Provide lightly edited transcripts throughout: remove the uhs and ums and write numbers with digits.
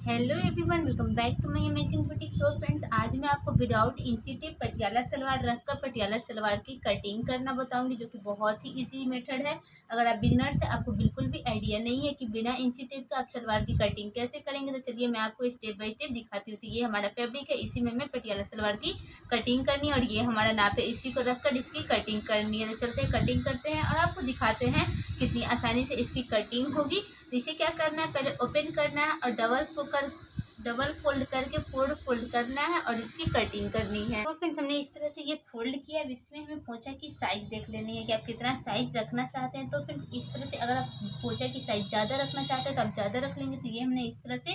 Hello everyone, welcome back to my amazing boutique. तो friends, आज मैं आपको विदाउट इंची टेप पटियाला सलवार रखकर पटियाला सलवार की कटिंग करना बताऊंगी, जो कि बहुत ही इजी मेथड है। अगर आप बिगिनर्स हैं, आपको बिल्कुल भी आइडिया नहीं है कि बिना इंची टेप का आप सलवार की कटिंग कैसे करेंगे, तो चलिए मैं आपको स्टेप बाय स्टेप दिखाती हूँ। तो ये हमारा फैब्रिक है, इसी में हमें पटियाला सलवार की कटिंग करनी है और ये हमारा नाप है, इसी को रखकर इसकी कटिंग करनी है। तो चलते हैं, कटिंग करते हैं और आपको दिखाते हैं कितनी आसानी से इसकी कटिंग होगी। तो इसे क्या करना है, पहले ओपन करना है और डबल फोल्ड करके फोल्ड करना है और इसकी कटिंग करनी है। तो फ्रेंड्स, हमने इस तरह से ये फोल्ड किया। अब इसमें हमें पोंचा की साइज देख लेनी है कि आप कितना साइज रखना चाहते हैं। तो फ्रेंड्स, इस तरह से अगर आप पोंचा की साइज ज़्यादा रखना चाहते हैं तो आप ज़्यादा रख लेंगे। तो ये हमने इस तरह से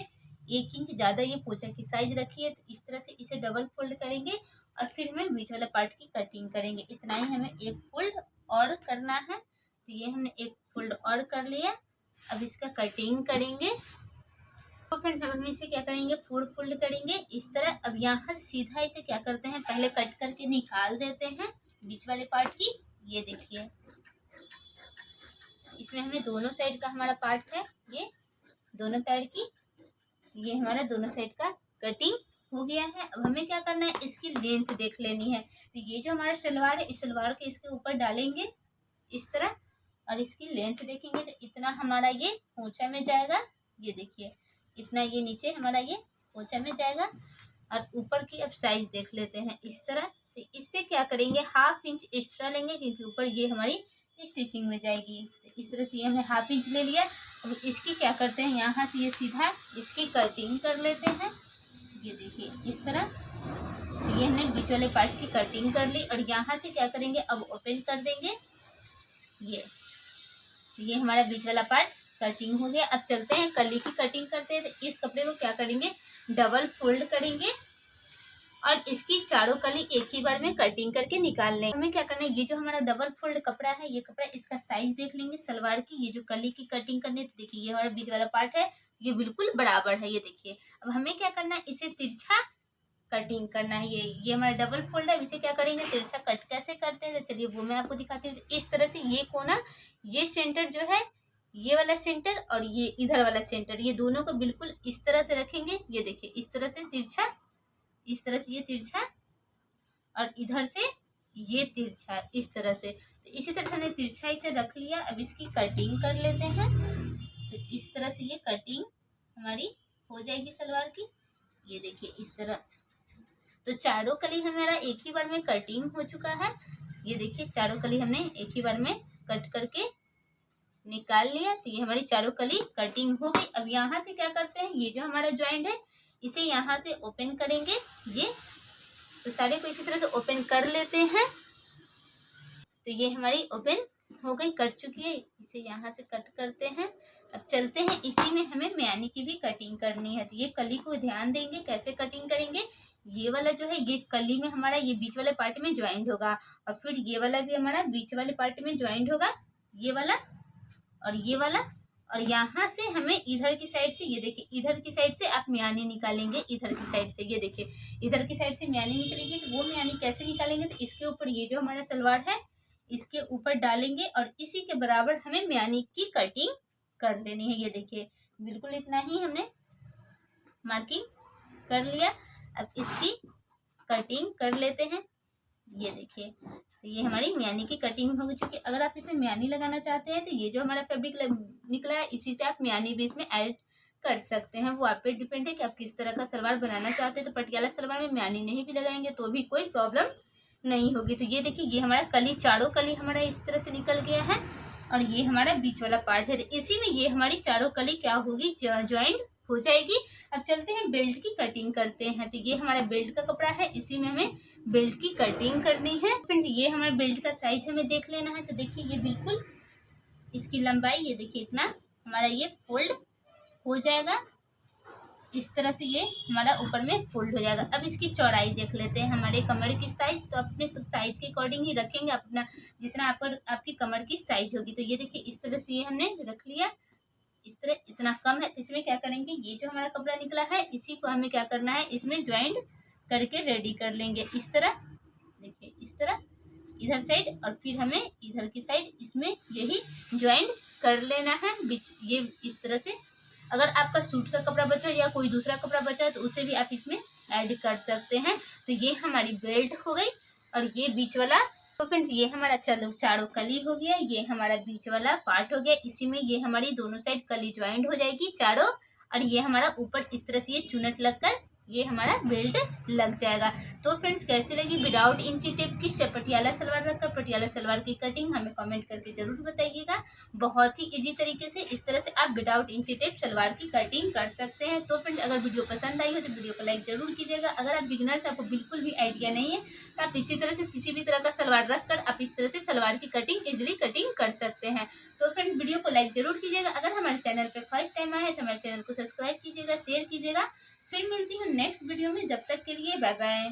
1 इंच ज़्यादा ये पोंचा की साइज रखी है। तो इस तरह से इसे डबल फोल्ड करेंगे और फिर हमें बीच वाला पार्ट की कटिंग करेंगे। इतना ही हमें एक फोल्ड और करना है। तो ये हमने एक फोल्ड और कर लिया। अब इसका कटिंग करेंगे। तो फ्रेंड्स, हम इसे क्या करेंगे, फोल्ड करेंगे इस तरह। अब यहाँ सीधा इसे क्या करते हैं, पहले कट करके निकाल देते हैं बीच वाले पार्ट की। ये देखिए, इसमें हमें दोनों साइड का हमारा पार्ट है, ये दोनों पैर की, ये हमारा दोनों साइड का कटिंग हो गया है। अब हमें क्या करना है, इसकी लेंथ देख लेनी है। तो ये जो हमारा सलवार है, इस सलवार के इसके ऊपर डालेंगे इस तरह और इसकी लेंथ देखेंगे तो इतना हमारा ये ऊंचा में जाएगा। ये देखिए, इतना ये नीचे हमारा ये ऊंचा में जाएगा। और ऊपर की अब साइज देख लेते हैं इस तरह। तो इससे क्या करेंगे, 1/2 इंच एक्स्ट्रा लेंगे, क्योंकि ऊपर ये हमारी स्टिचिंग में जाएगी। तो इस तरह से ये हमने 1/2 इंच ले लिया। अब इसकी क्या करते हैं, यहाँ से ये सीधा इसकी कटिंग कर लेते हैं। ये देखिए इस तरह। तो ये हमने बीच वाले पार्ट की कटिंग कर ली और यहाँ से क्या करेंगे, अब ओपन कर देंगे। ये हमारा बीच वाला पार्ट कटिंग हो गया। अब चलते हैं कली की कटिंग करते हैं। तो इस कपड़े को क्या करेंगे, डबल फोल्ड करेंगे और इसकी चारों कली एक ही बार में कटिंग करके निकाल लेंगे। हमें क्या करना है, ये जो हमारा डबल फोल्ड कपड़ा है, ये कपड़ा इसका साइज देख लेंगे सलवार की। ये जो कली की कटिंग करनी है, तो देखिए ये हमारा बीच वाला पार्ट है, ये बिल्कुल बराबर है। ये देखिए, अब हमें क्या करना है, इसे तिरछा कटिंग करना है। ये हमारा डबल फोल्ड है। इसे क्या करेंगे, तिरछा कट कैसे करते हैं, तो चलिए वो मैं आपको दिखाती हूँ। तो इस तरह से ये कोना, ये सेंटर जो है, ये वाला सेंटर और ये इधर वाला सेंटर, ये दोनों को बिल्कुल इस तरह से रखेंगे। ये देखिए इस तरह से तिरछा, इस तरह से ये तिरछा और इधर से ये तिरछा, इस तरह से। तो इसी तरह से हमने तिरछा इसे रख लिया। अब इसकी कटिंग कर लेते हैं। तो इस तरह से ये कटिंग हमारी हो जाएगी सलवार की। ये देखिए इस तरह। तो चारों कली हमारा एक ही बार में कटिंग हो चुका है। ये देखिए, चारों कली हमने एक ही बार में कट करके निकाल लिया। तो ये हमारी चारों कली कटिंग हो गई। अब यहाँ से क्या करते हैं, ये जो हमारा जॉइंट है, इसे यहाँ से ओपन करेंगे। ये तो सारे को इसी तरह से ओपन कर लेते हैं। तो ये हमारी ओपन हो गई, कट चुकी है। इसे यहाँ से कट करते हैं। अब चलते हैं, इसी में हमें म्यानी की भी कटिंग करनी है। तो ये कली को ध्यान देंगे कैसे कटिंग करेंगे। ये वाला जो है, ये कली में हमारा ये बीच वाले पार्ट में ज्वाइंट होगा और फिर ये वाला भी हमारा बीच वाले पार्ट में ज्वाइंट होगा, ये वाला और ये वाला। और यहाँ से हमें इधर की साइड से, ये देखिए इधर की साइड से आप म्यानी निकालेंगे। इधर की साइड से ये देखिए, इधर की साइड से म्यानी निकलेगी। तो वो म्यानी कैसे निकालेंगे, तो इसके ऊपर ये जो हमारा सलवार है, इसके ऊपर डालेंगे और इसी के बराबर हमें म्यानी की कटिंग कर लेनी है। ये देखिए, बिल्कुल इतना ही हमने मार्किंग कर लिया। अब इसकी कटिंग कर लेते हैं। ये देखिए, तो ये हमारी म्यानी की कटिंग हो चुकी है। अगर आप इसमें म्यानी लगाना चाहते हैं, तो ये जो हमारा फैब्रिक निकला है, इसी से आप म्यानी भी इसमें ऐड कर सकते हैं। वो आप पे डिपेंड है कि आप किस तरह का सलवार बनाना चाहते हैं। तो पटियाला सलवार में म्यानी नहीं भी लगाएंगे तो भी कोई प्रॉब्लम नहीं होगी। तो ये देखिए, ये हमारा कली, चारों कली हमारा इस तरह से निकल गया है और ये हमारा बीच वाला पार्ट है। तो इसी में ये हमारी चारों कली क्या होगी, ज्वाइंट हो जाएगी। अब चलते हैं बेल्ट की कटिंग करते हैं। तो ये हमारा बेल्ट का कपड़ा है, इसी में हमें बेल्ट की कटिंग करनी है। फ्रेंड्स, ये हमारे बेल्ट का साइज हमें देख लेना है। तो देखिए, ये बिल्कुल इसकी लंबाई, ये देखिए इतना हमारा ये फोल्ड हो जाएगा। इस तरह से ये हमारा ऊपर में फोल्ड हो जाएगा। अब इसकी चौड़ाई देख लेते हैं, हमारे कमर की साइज। तो अपने साइज के अकॉर्डिंग ही रखेंगे, अपना जितना आपकी कमर की साइज होगी। तो ये देखिए इस तरह से ये हमने रख लिया। इस तरह इतना कम है, तो इसमें क्या करेंगे, ये जो हमारा कपड़ा निकला है, इसी को हमें क्या करना है, इसमें ज्वाइंट करके रेडी कर लेंगे। इस तरह देखिए, इस तरह इधर साइड और फिर हमें इधर की साइड इसमें यही ज्वाइंट कर लेना है बीच, ये इस तरह से। अगर आपका सूट का कपड़ा बचा या कोई दूसरा कपड़ा बचा है तो उसे भी आप इसमें ऐड कर सकते हैं। तो ये हमारी बेल्ट हो गई और ये बीच वाला। तो फ्रेंड्स ये हमारा चलो चारों कली हो गया, ये हमारा बीच वाला पार्ट हो गया। इसी में ये हमारी दोनों साइड कली ज्वाइंट हो जाएगी चारों, और ये हमारा ऊपर इस तरह से ये चुनट लगकर ये हमारा बेल्ट लग जाएगा। तो फ्रेंड्स कैसी लगी विदाउट इंची टेप की पटियाला सलवार रखकर पटियाला सलवार की कटिंग, हमें कमेंट करके जरूर बताइएगा। बहुत ही इजी तरीके से इस तरह से आप विदाउट इंची टेप सलवार की कटिंग कर सकते हैं। तो फ्रेंड्स अगर वीडियो पसंद आई हो तो वीडियो को लाइक जरूर कीजिएगा। अगर आप बिगिनर से आपको बिल्कुल भी आइडिया नहीं है तो आप इसी तरह से किसी भी तरह का सलवार रखकर आप इस तरह से सलवार की कटिंग इजिली कटिंग कर सकते हैं। तो फ्रेंड्स वीडियो को लाइक जरूर कीजिएगा। अगर हमारे चैनल पर फर्स्ट टाइम आए तो हमारे चैनल को सब्सक्राइब कीजिएगा, शेयर कीजिएगा। फिर मिलती हूँ नेक्स्ट वीडियो में, जब तक के लिए बाय बाय।